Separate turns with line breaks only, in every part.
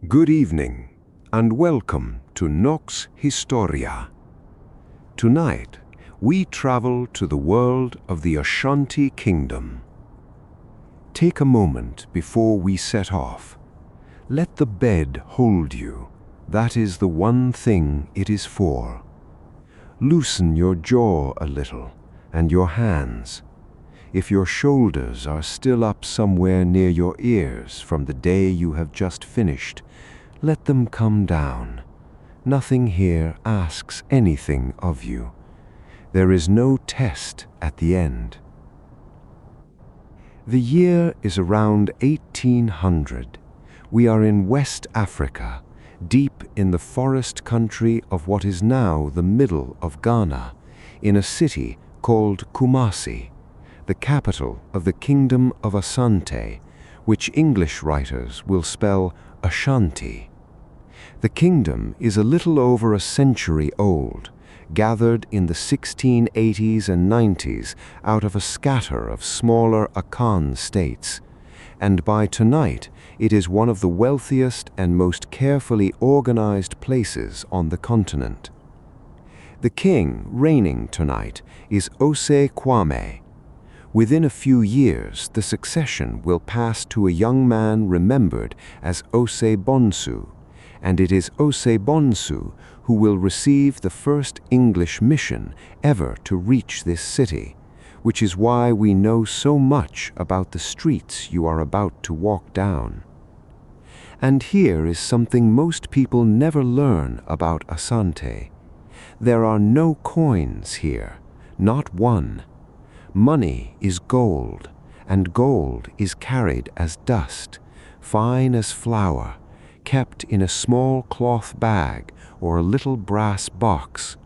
Good evening, and welcome to Nox Historia. Tonight, we travel to the world of the Ashanti Kingdom. Take a moment before we set off. Let the bed hold you. That is the one thing it is for. Loosen your jaw a little, and your hands. If your shoulders are still up somewhere near your ears from the day you have just finished, let them come down. Nothing here asks anything of you. There is no test at the end. The year is around 1800. We are in West Africa, deep in the forest country of what is now the middle of Ghana, in a city called Kumasi, the capital of the Kingdom of Asante, which English writers will spell Ashanti. The kingdom is a little over a century old, gathered in the 1680s and 90s out of a scatter of smaller Akan states, and by tonight it is one of the wealthiest and most carefully organized places on the continent. The king reigning tonight is Osei Kwame. Within a few years, the succession will pass to a young man remembered as Osei Bonsu, and it is Osei Bonsu who will receive the first English mission ever to reach this city, which is why we know so much about the streets you are about to walk down. And here is something most people never learn about Asante. There are no coins here, not one. Money is gold, and gold is carried as dust, fine as flour, kept in a small cloth bag or a little brass box,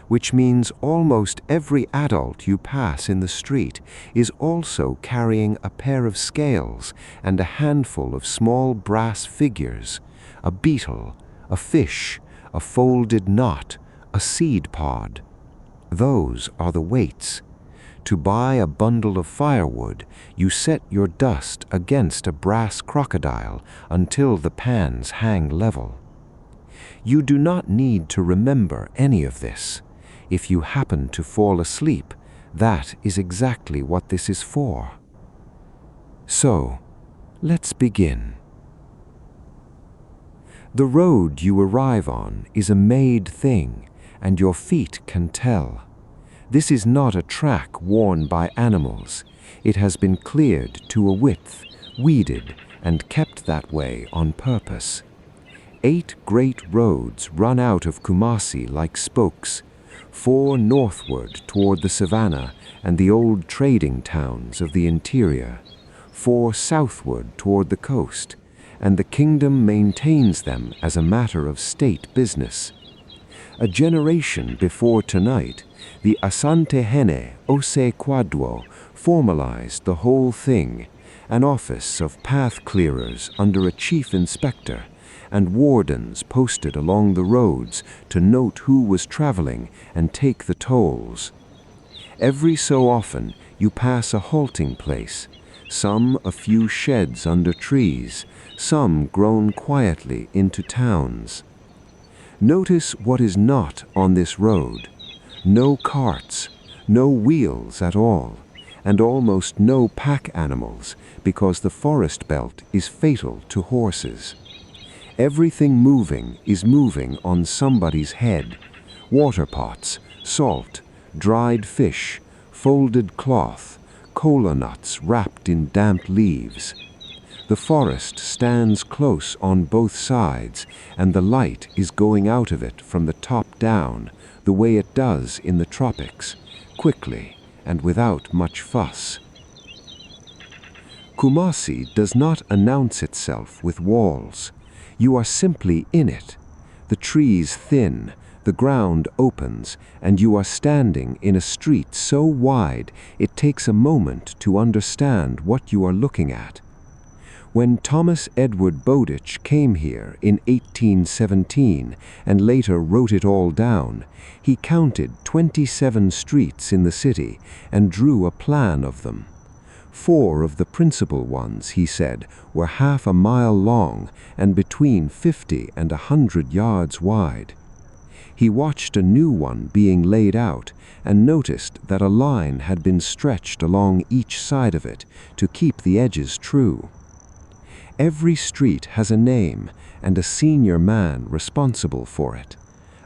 which means almost every adult you pass in the street is also carrying a pair of scales and a handful of small brass figures, a beetle, a fish, a folded knot, a seed pod. Those are the weights. To buy a bundle of firewood, you set your dust against a brass crocodile until the pans hang level. You do not need to remember any of this. If you happen to fall asleep, that is exactly what this is for. So, let's begin. The road you arrive on is a made thing, and your feet can tell. This is not a track worn by animals. It has been cleared to a width, weeded, and kept that way on purpose. 8 great roads run out of Kumasi like spokes, 4 northward toward the savannah and the old trading towns of the interior, 4 southward toward the coast, and the kingdom maintains them as a matter of state business. A generation before tonight, the Asante Osei Kwame formalized the whole thing, an office of path clearers under a chief inspector, and wardens posted along the roads to note who was traveling and take the tolls. Every so often you pass a halting place, some a few sheds under trees, some grown quietly into towns. Notice what is not on this road. No carts, no wheels at all, and almost no pack animals, because the forest belt is fatal to horses. Everything moving is moving on somebody's head. Water pots, salt, dried fish, folded cloth, cola nuts wrapped in damp leaves. The forest stands close on both sides, and the light is going out of it from the top down, the way it does in the tropics, quickly and without much fuss. Kumasi does not announce itself with walls. You are simply in it. The trees thin, the ground opens, and you are standing in a street so wide it takes a moment to understand what you are looking at. When Thomas Bowdich came here in 1817 and later wrote it all down, he counted 27 streets in the city and drew a plan of them. 4 of the principal ones, he said, were half a mile long and between 50 and 100 yards wide. He watched a new one being laid out and noticed that a line had been stretched along each side of it to keep the edges true. Every street has a name and a senior man responsible for it.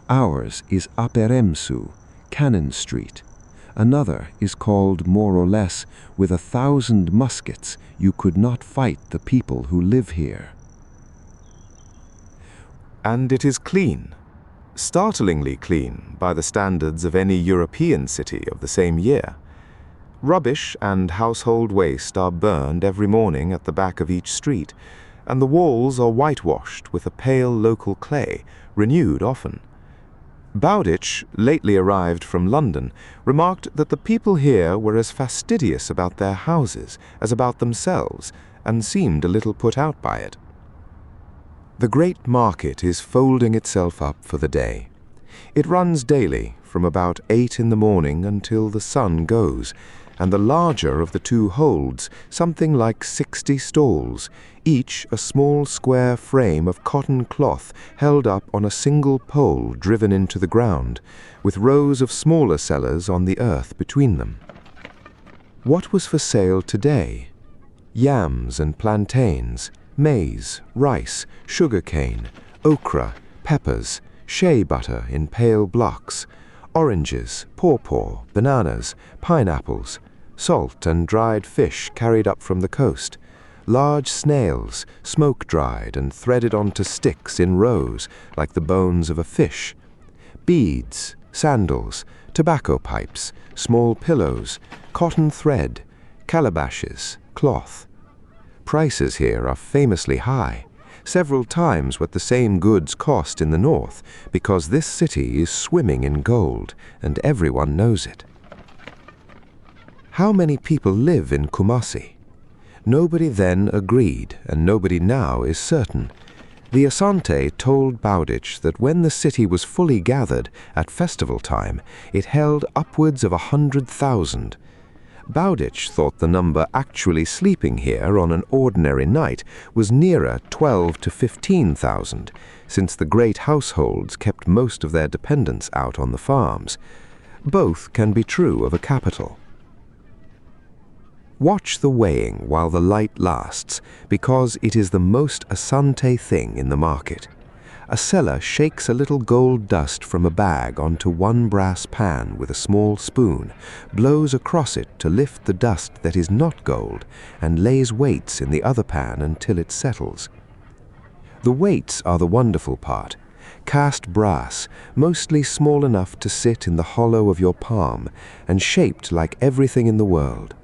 Ours is Aperemsu, Cannon Street. Another is called more or less, with 1,000 muskets you could not fight the people who live here.
And it is clean, startlingly clean by the standards of any European city of the same year. Rubbish and household waste are burned every morning at the back of each street, and the walls are whitewashed with a pale local clay, renewed often. Bowdich, lately arrived from London, remarked that the people here were as fastidious about their houses as about themselves, and seemed a little put out by it. The great market is folding itself up for the day. It runs daily from about 8 in the morning until the sun goes, and the larger of the two holds something like 60 stalls, each a small square frame of cotton cloth held up on a single pole driven into the ground, with rows of smaller sellers on the earth between them. What was for sale today? Yams and plantains, maize, rice, sugarcane, okra, peppers, shea butter in pale blocks, oranges, pawpaw, bananas, pineapples, salt and dried fish carried up from the coast, large snails, smoke-dried and threaded onto sticks in rows like the bones of a fish, beads, sandals, tobacco pipes, small pillows, cotton thread, calabashes, cloth. Prices here are famously high, several times what the same goods cost in the north, because this city is swimming in gold, and everyone knows it. How many people live in Kumasi? Nobody then agreed, and nobody now is certain. The Asante told Bowdich that when the city was fully gathered at festival time, it held upwards of 100,000. Bowdich thought the number actually sleeping here on an ordinary night was nearer 12 to 15,000, since the great households kept most of their dependents out on the farms. Both can be true of a capital. Watch the weighing while the light lasts, because it is the most Asante thing in the market. A seller shakes a little gold dust from a bag onto one brass pan with a small spoon, blows across it to lift the dust that is not gold, and lays weights in the other pan until it settles. The weights are the wonderful part. Cast brass, mostly small enough to sit in the hollow of your palm, and shaped like everything in the world.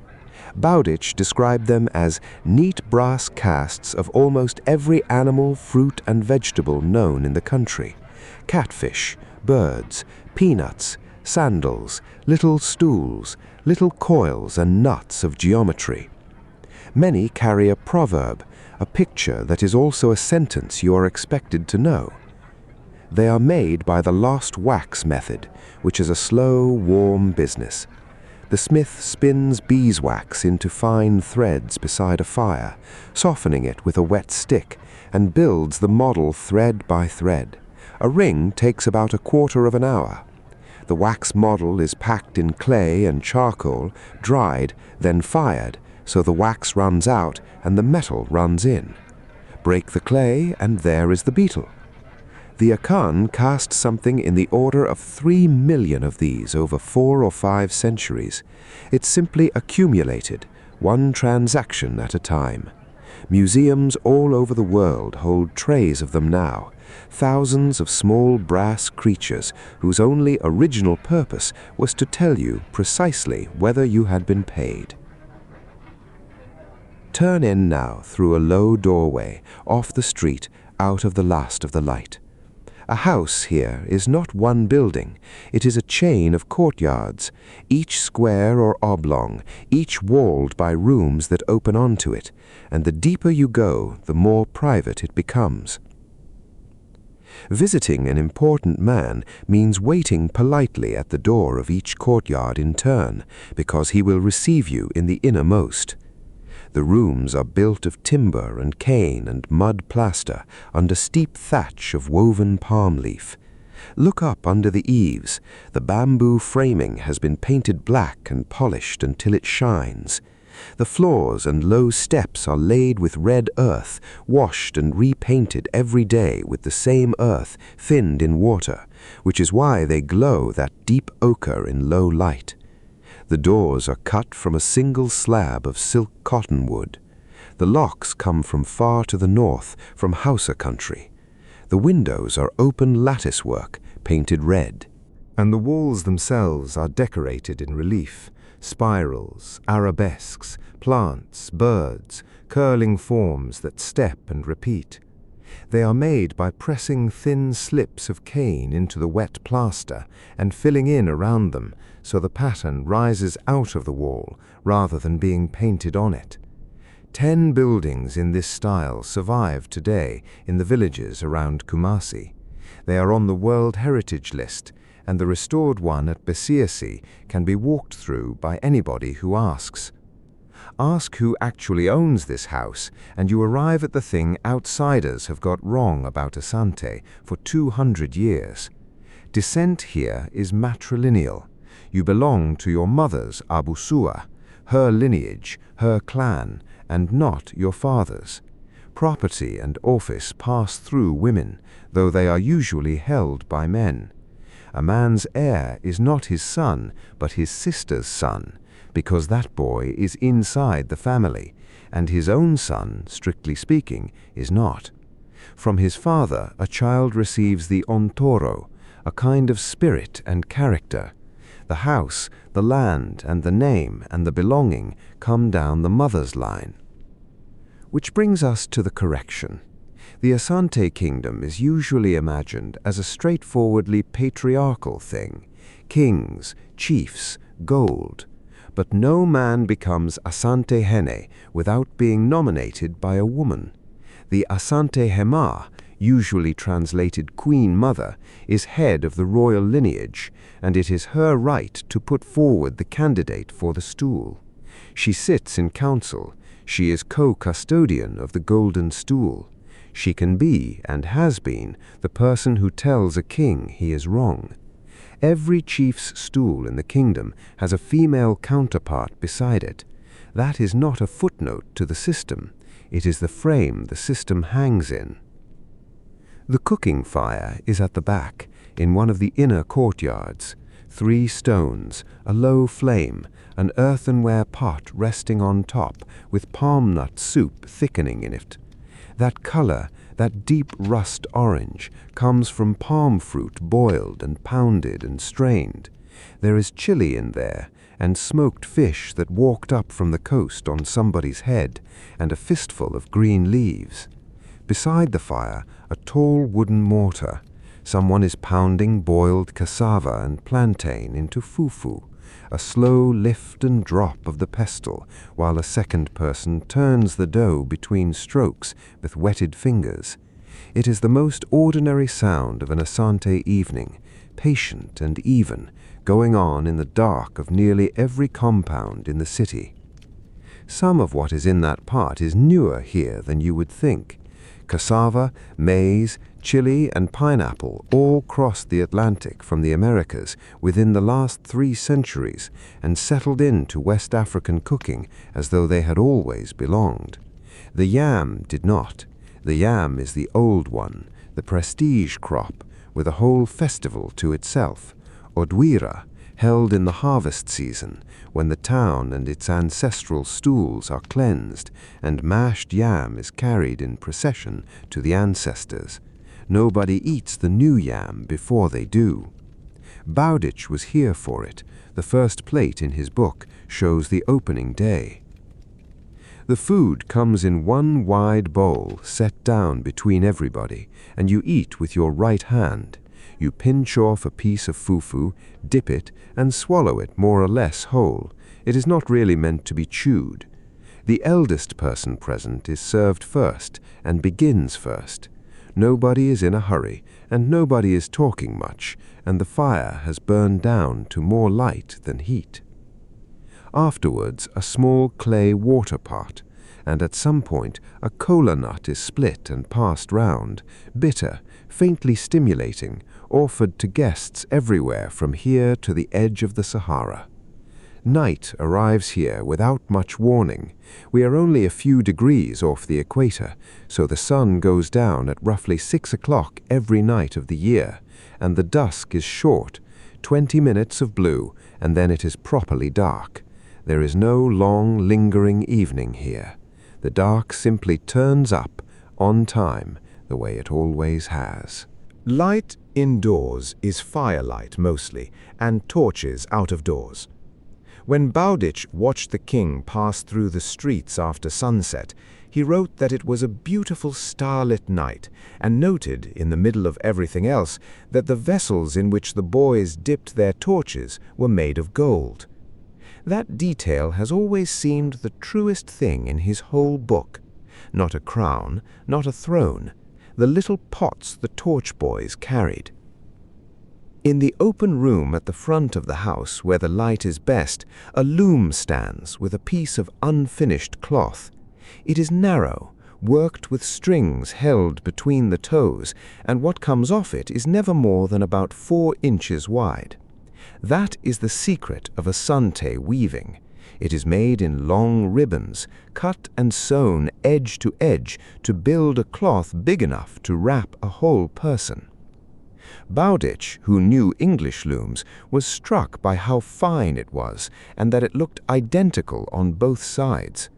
Bowdich described them as neat brass casts of almost every animal, fruit and vegetable known in the country. Catfish, birds, peanuts, sandals, little stools, little coils and nuts of geometry. Many carry a proverb, a picture that is also a sentence you are expected to know. They are made by the lost wax method, which is a slow, warm business. The smith spins beeswax into fine threads beside a fire, softening it with a wet stick, and builds the model thread by thread. A ring takes about 1/4 of an hour. The wax model is packed in clay and charcoal, dried, then fired, so the wax runs out and the metal runs in. Break the clay, and there is the beetle. The Akan cast something in the order of 3 million of these over 4 or 5 centuries. It simply accumulated, one transaction at a time. Museums all over the world hold trays of them now, thousands of small brass creatures whose only original purpose was to tell you precisely whether you had been paid. Turn in now through a low doorway, off the street, out of the last of the light. A house here is not one building, it is a chain of courtyards, each square or oblong, each walled by rooms that open onto it, and the deeper you go, the more private it becomes. Visiting an important man means waiting politely at the door of each courtyard in turn, because he will receive you in the innermost.
The rooms are built of timber and cane and mud plaster under steep thatch of woven palm leaf. Look up under the eaves. The bamboo framing has been painted black and polished until it shines. The floors and low steps are laid with red earth, washed and repainted every day with the same earth thinned in water, which is why they glow that deep ochre in low light. The doors are cut from a single slab of silk cottonwood. The locks come from far to the north, from Hausa country. The windows are open lattice work, painted red. And the walls themselves are decorated in relief. Spirals, arabesques, plants, birds, curling forms that step and repeat. They are made by pressing thin slips of cane into the wet plaster and filling in around them so the pattern rises out of the wall rather than being painted on it. 10 buildings in this style survive today in the villages around Kumasi. They are on the World Heritage List, and the restored one at Besiasi can be walked through by anybody who asks. Ask who actually owns this house, and you arrive at the thing outsiders have got wrong about Asante for 200 years. Descent here is matrilineal. You belong to your mother's Abusua, her lineage, her clan, and not your father's. Property and office pass through women, though they are usually held by men. A man's heir is not his son, but his sister's son, because that boy is inside the family, and his own son, strictly speaking, is not. From his father, a child receives the ontoro, a kind of spirit and character. The house, the land, and the name, and the belonging come down the mother's line. Which brings us to the correction. The Asante Kingdom is usually imagined as a straightforwardly patriarchal thing, kings, chiefs, gold. But no man becomes Asante Hene without being nominated by a woman. The Asante Hema, usually translated Queen Mother, is head of the royal lineage, and it is her right to put forward the candidate for the stool. She sits in council. She is co-custodian of the golden stool. She can be, and has been, the person who tells a king he is wrong. Every chief's stool in the kingdom has a female counterpart beside it. That is not a footnote to the system. It is the frame the system hangs in. The cooking fire is at the back, in one of the inner courtyards. 3 stones, a low flame, an earthenware pot resting on top, with palm nut soup thickening in it. That color, that deep rust orange, comes from palm fruit boiled and pounded and strained. There is chili in there, and smoked fish that walked up from the coast on somebody's head, and a fistful of green leaves. Beside the fire, a tall wooden mortar. Someone is pounding boiled cassava and plantain into fufu, a slow lift and drop of the pestle, while a second person turns the dough between strokes with wetted fingers. It is the most ordinary sound of an Asante evening, patient and even, going on in the dark of nearly every compound in the city. Some of what is in that pot is newer here than you would think. Cassava, maize, chili, and pineapple all crossed the Atlantic from the Americas within the last 3 centuries and settled into West African cooking as though they had always belonged. The yam did not. The yam is the old one, the prestige crop, with a whole festival to itself. Odwira, held in the harvest season, when the town and its ancestral stools are cleansed, and mashed yam is carried in procession to the ancestors. Nobody eats the new yam before they do. Bowdich was here for it. The first plate in his book shows the opening day. The food comes in one wide bowl set down between everybody, and you eat with your right hand. You pinch off a piece of fufu, dip it, and swallow it more or less whole. It is not really meant to be chewed. The eldest person present is served first and begins first. Nobody is in a hurry, and nobody is talking much, and the fire has burned down to more light than heat. Afterwards, a small clay water pot. and at some point a kola nut is split and passed round, bitter, faintly stimulating, offered to guests everywhere from here to the edge of the Sahara. Night arrives here without much warning. We are only a few degrees off the equator, so the sun goes down at roughly 6 o'clock every night of the year, and the dusk is short, 20 minutes of blue, and then it is properly dark. There is no long, lingering evening here. The dark simply turns up, on time, the way it always has.
Light indoors is firelight mostly, and torches out of doors. When Bowdich watched the king pass through the streets after sunset, he wrote that it was a beautiful starlit night, and noted, in the middle of everything else, that the vessels in which the boys dipped their torches were made of gold. That detail has always seemed the truest thing in his whole book. Not a crown, not a throne, the little pots the torch boys carried. In the open room at the front of the house where the light is best, a loom stands with a piece of unfinished cloth. It is narrow, worked with strings held between the toes, and what comes off it is never more than about 4 inches wide. That is the secret of Asante weaving. It is made in long ribbons, cut and sewn edge to edge to build a cloth big enough to wrap a whole person. Bowdich, who knew English looms, was struck by how fine it was and that it looked identical on both sides.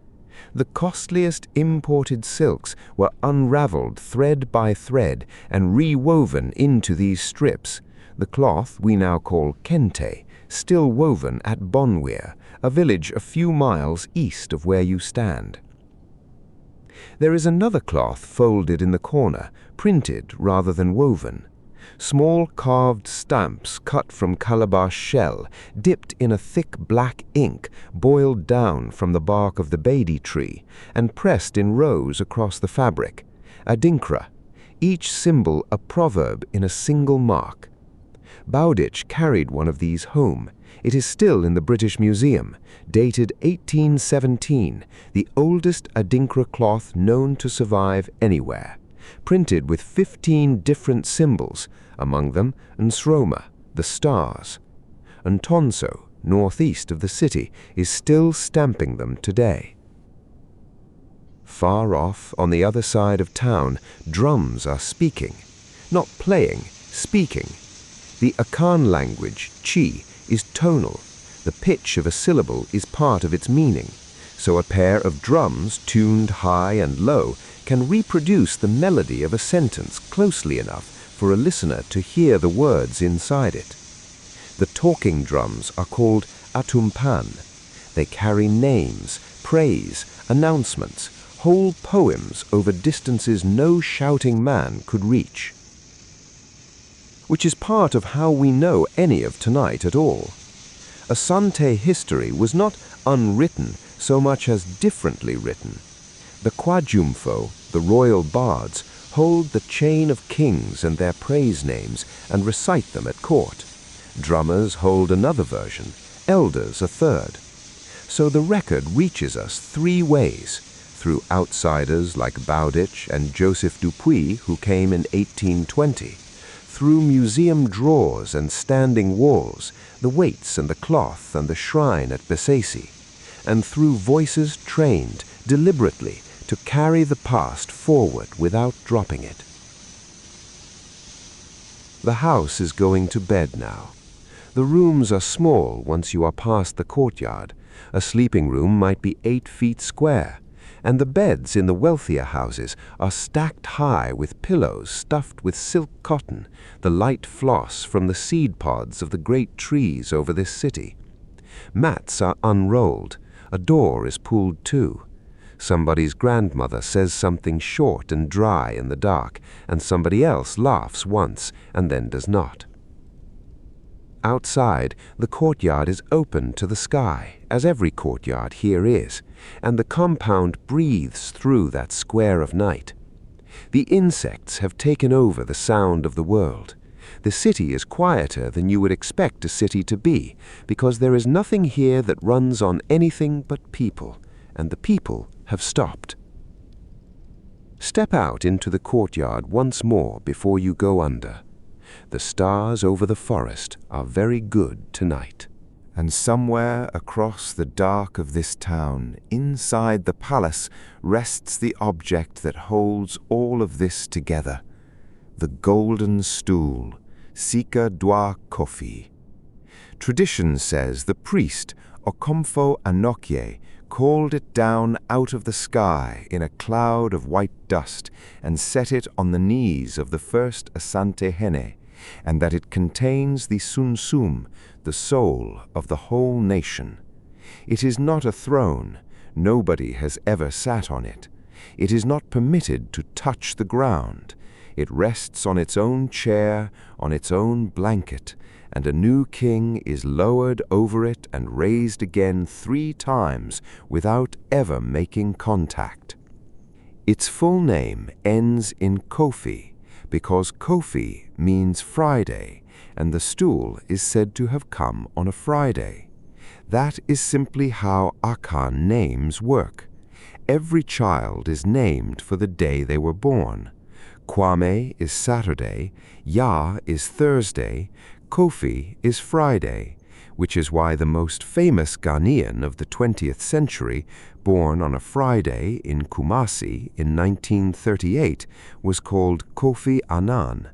The costliest imported silks were unraveled thread by thread and rewoven into these strips, the cloth we now call kente, still woven at Bonweir, a village a few miles east of where you stand. There is another cloth folded in the corner, printed rather than woven. Small carved stamps cut from calabash shell, dipped in a thick black ink, boiled down from the bark of the beidi tree, and pressed in rows across the fabric, adinkra, each symbol a proverb in a single mark. Bowdich carried one of these home. It is still in the British Museum, dated 1817, the oldest adinkra cloth known to survive anywhere, printed with 15 different symbols, among them Nsroma, the stars. Ntonso, northeast of the city, is still stamping them today. Far off, on the other side of town, drums are speaking. Not playing, speaking. The Akan language, Chi, is tonal. The pitch of a syllable is part of its meaning, so a pair of drums tuned high and low can reproduce the melody of a sentence closely enough for a listener to hear the words inside it. The talking drums are called atumpan. They carry names, praise, announcements, whole poems over distances no shouting man could reach. Which is part of how we know any of tonight at all. Asante history was not unwritten so much as differently written. The Kwajumfo, the royal bards, hold the chain of kings and their praise names and recite them at court. Drummers hold another version, elders a third. So the record reaches us 3 ways, through outsiders like Bowdich and Joseph Dupuy, who came in 1820, through museum drawers and standing walls, the weights and the cloth and the shrine at Besesi, and through voices trained deliberately to carry the past forward without dropping it. The house is going to bed now. The rooms are small once you are past the courtyard. A sleeping room might be 8 feet square, and the beds in the wealthier houses are stacked high with pillows stuffed with silk cotton, the light floss from the seed pods of the great trees over this city. Mats are unrolled. A door is pulled too. Somebody's grandmother says something short and dry in the dark, and somebody else laughs once and then does not. Outside, the courtyard is open to the sky, as every courtyard here is, and the compound breathes through that square of night. The insects have taken over the sound of the world. The city is quieter than you would expect a city to be, because there is nothing here that runs on anything but people, and the people
have stopped. Step out into the courtyard once more before you go under. The stars over the forest are very good tonight.
And somewhere across the dark of this town, inside the palace, rests the object that holds all of this together. The golden stool, Sika Dwa Kofi. Tradition says the priest, Okomfo Anokye, called it down out of the sky in a cloud of white dust and set it on the knees of the first Asante Hene, and that it contains the sunsum, the soul of the whole nation. It is not a throne. Nobody has ever sat on it. It is not permitted to touch the ground. It rests on its own chair, on its own blanket, and a new king is lowered over it and raised again 3 times without ever making contact. Its full name ends in Kofi, because Kofi means Friday, and the stool is said to have come on a Friday. That is simply how Akan names work. Every child is named for the day they were born. Kwame is Saturday, Ya is Thursday, Kofi is Friday, which is why the most famous Ghanaian of the 20th century, born on a Friday in Kumasi in 1938, was called Kofi Annan.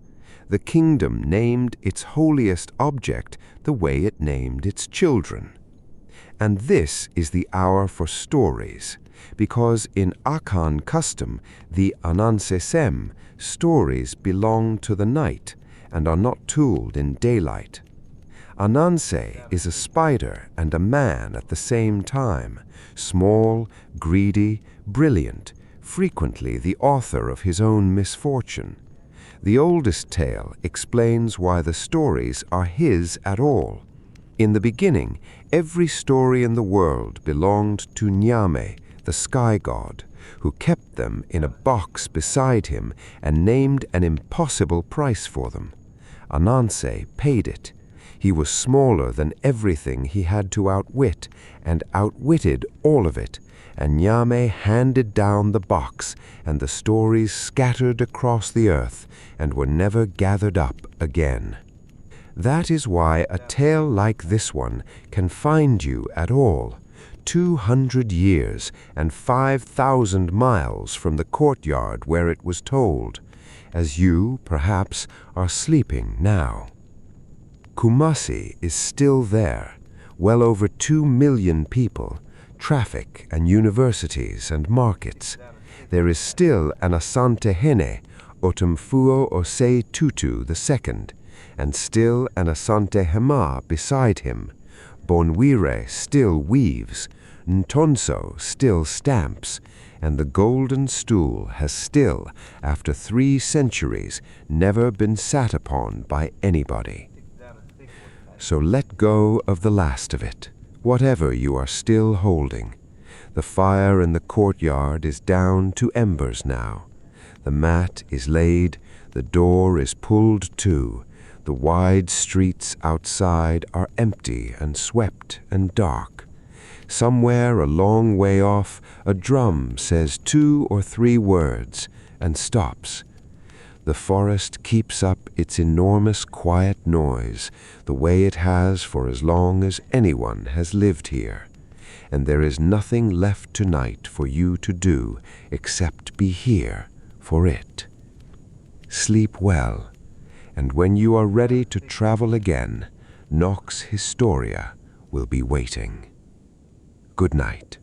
The kingdom named its holiest object the way it named its children. And this is the hour for stories, because in Akan custom, the Anansesem, stories belong to the night and are not told in daylight. Ananse is a spider and a man at the same time, small, greedy, brilliant, frequently the author of his own misfortune. The oldest tale explains why the stories are his at all. In the beginning, every story in the world belonged to Nyame, the sky god, who kept them in a box beside him and named an impossible price for them. Ananse paid it. He was smaller than everything he had to outwit, and outwitted all of it, and Nyame handed down the box, and the stories scattered across the earth and were never gathered up again. That is why a tale like this one can find you at all, 200 years and 5,000 miles from the courtyard where it was told, as you, perhaps, are sleeping now. Kumasi is still there, well over 2 million people, traffic and universities and markets. There is still an Asante Hene, Otumfuo Osei Tutu II, and still an Asante Hema beside him. Bonwire still weaves, Ntonso still stamps, and the golden stool has still, after 3 centuries, never been sat upon by anybody. So let go of the last of it, whatever you are still holding. The fire in the courtyard is down to embers now. The mat is laid, the door is pulled to, the wide streets outside are empty and swept and dark. Somewhere a long way off, a drum says 2 or 3 words and stops. The forest keeps up its enormous quiet noise, the way it has for as long as anyone has lived here. And there is nothing left tonight for you to do except be here for it. Sleep well, and when you are ready to travel again, Nox Historia will be waiting. Good night.